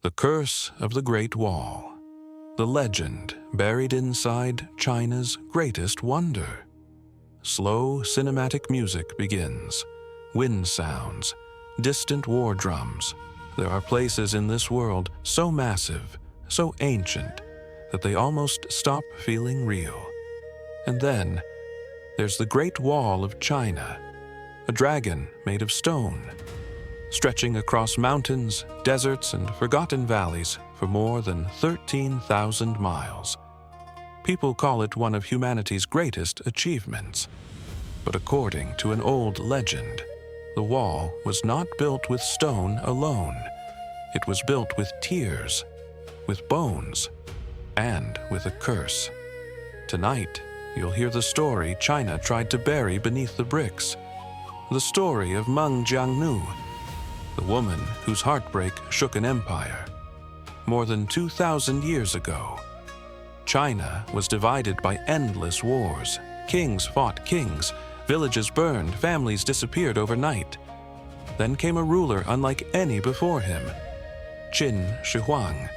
The Curse of the Great Wall. The legend buried inside China's greatest wonder. Slow cinematic music begins. Wind sounds, distant war drums. There are places in this world so massive, so ancient, that they almost stop feeling real. And then, there's the Great Wall of China, a dragon made of stone, stretching across mountains, deserts, and forgotten valleys for more than 13,000 miles. People call it one of humanity's greatest achievements. But according to an old legend, the wall was not built with stone alone. It was built with tears, with bones, and with a curse. Tonight, you'll hear the story China tried to bury beneath the bricks. The story of Meng Jiangnu, the woman whose heartbreak shook an empire. More than 2,000 years ago, China was divided by endless wars. Kings fought kings, villages burned, families disappeared overnight. Then came a ruler unlike any before him, Qin Shi Huang,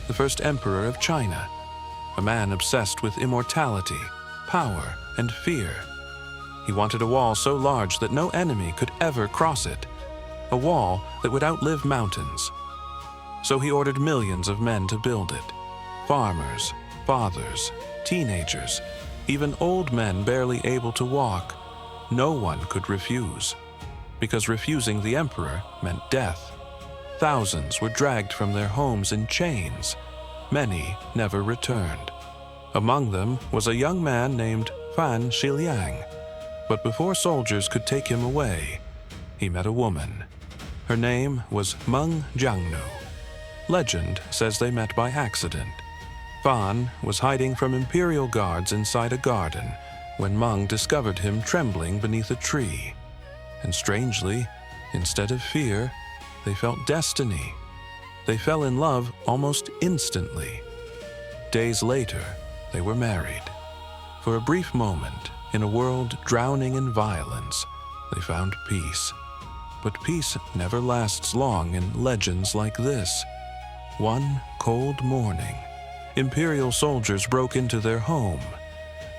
the first emperor of China, a man obsessed with immortality, power, and fear. He wanted a wall so large that no enemy could ever cross it, a wall that would outlive mountains. So he ordered millions of men to build it. Farmers, fathers, teenagers, even old men barely able to walk. No one could refuse, because refusing the emperor meant death. Thousands were dragged from their homes in chains. Many never returned. Among them was a young man named Fan Xiliang. But before soldiers could take him away, he met a woman. Her name was Meng Jiangnu. Legend says they met by accident. Fan was hiding from imperial guards inside a garden when Meng discovered him trembling beneath a tree. And strangely, instead of fear, they felt destiny. They fell in love almost instantly. Days later, they were married. For a brief moment, in a world drowning in violence, they found peace. But peace never lasts long in legends like this. One cold morning, imperial soldiers broke into their home.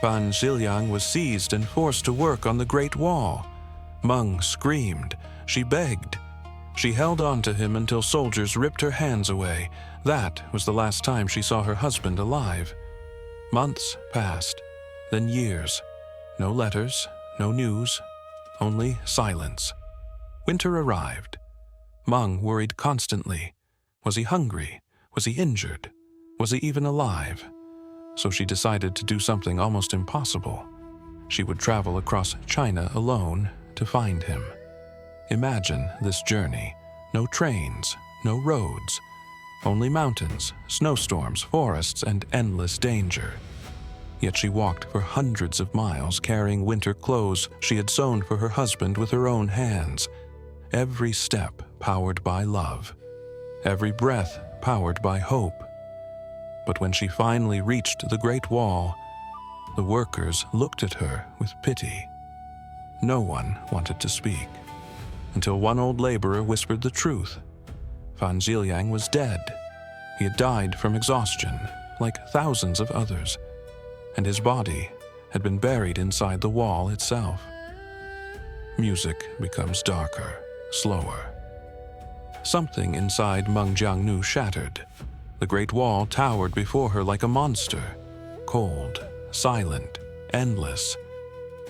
Fan Xiliang was seized and forced to work on the Great Wall. Meng screamed. She begged. She held on to him until soldiers ripped her hands away. That was the last time she saw her husband alive. Months passed, then years. No letters, no news, only silence. Winter arrived. Meng worried constantly. Was he hungry? Was he injured? Was he even alive? So she decided to do something almost impossible. She would travel across China alone to find him. Imagine this journey. No trains, no roads. Only mountains, snowstorms, forests, and endless danger. Yet she walked for hundreds of miles carrying winter clothes she had sewn for her husband with her own hands. Every step powered by love. Every breath powered by hope. But when she finally reached the Great Wall, the workers looked at her with pity. No one wanted to speak, until one old laborer whispered the truth. Fan Xiliang was dead. He had died from exhaustion, like thousands of others, and his body had been buried inside the wall itself. Music becomes darker, slower. Something inside Meng Jiangnu shattered. The Great Wall towered before her like a monster, cold, silent, endless,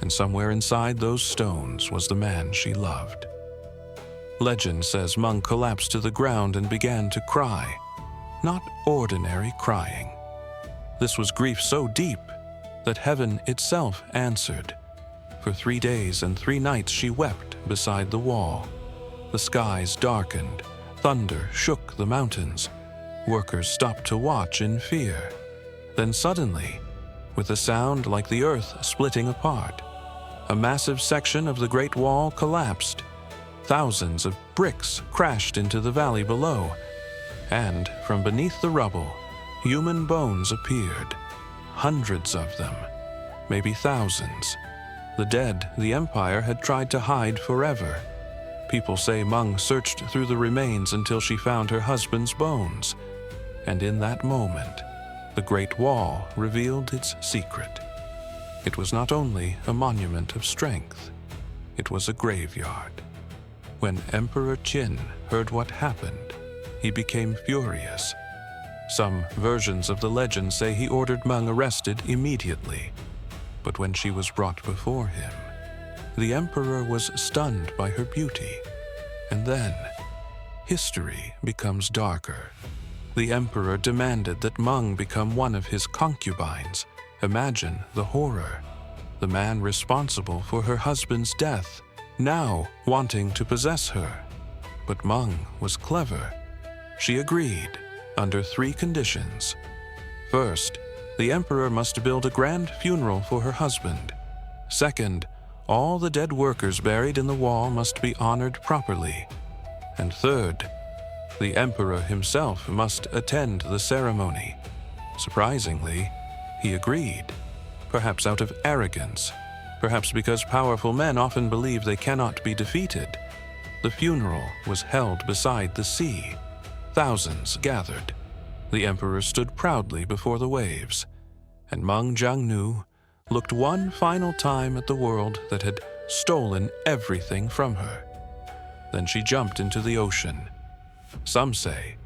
and somewhere inside those stones was the man she loved. Legend says Meng collapsed to the ground and began to cry. Not ordinary crying. This was grief so deep that heaven itself answered. For 3 days and 3 nights she wept beside the wall. The skies darkened, thunder shook the mountains. Workers stopped to watch in fear. Then suddenly, with a sound like the earth splitting apart, a massive section of the Great Wall collapsed. Thousands of bricks crashed into the valley below, and from beneath the rubble, human bones appeared. Hundreds of them, maybe thousands. The dead the empire had tried to hide forever. People say Meng searched through the remains until she found her husband's bones, and in that moment, the Great Wall revealed its secret. It was not only a monument of strength, it was a graveyard. When Emperor Qin heard what happened, he became furious. Some versions of the legend say he ordered Meng arrested immediately, but when she was brought before him, the emperor was stunned by her beauty. And then, history becomes darker. The emperor demanded that Meng become one of his concubines. Imagine the horror. The man responsible for her husband's death, now wanting to possess her. But Meng was clever. She agreed under 3 conditions. First, the emperor must build a grand funeral for her husband. Second, all the dead workers buried in the wall must be honored properly. And third, the emperor himself must attend the ceremony. Surprisingly, he agreed, perhaps out of arrogance, perhaps because powerful men often believe they cannot be defeated. The funeral was held beside the sea. Thousands gathered. The emperor stood proudly before the waves, and Meng Jiangnu looked one final time at the world that had stolen everything from her. Then she jumped into the ocean. Some say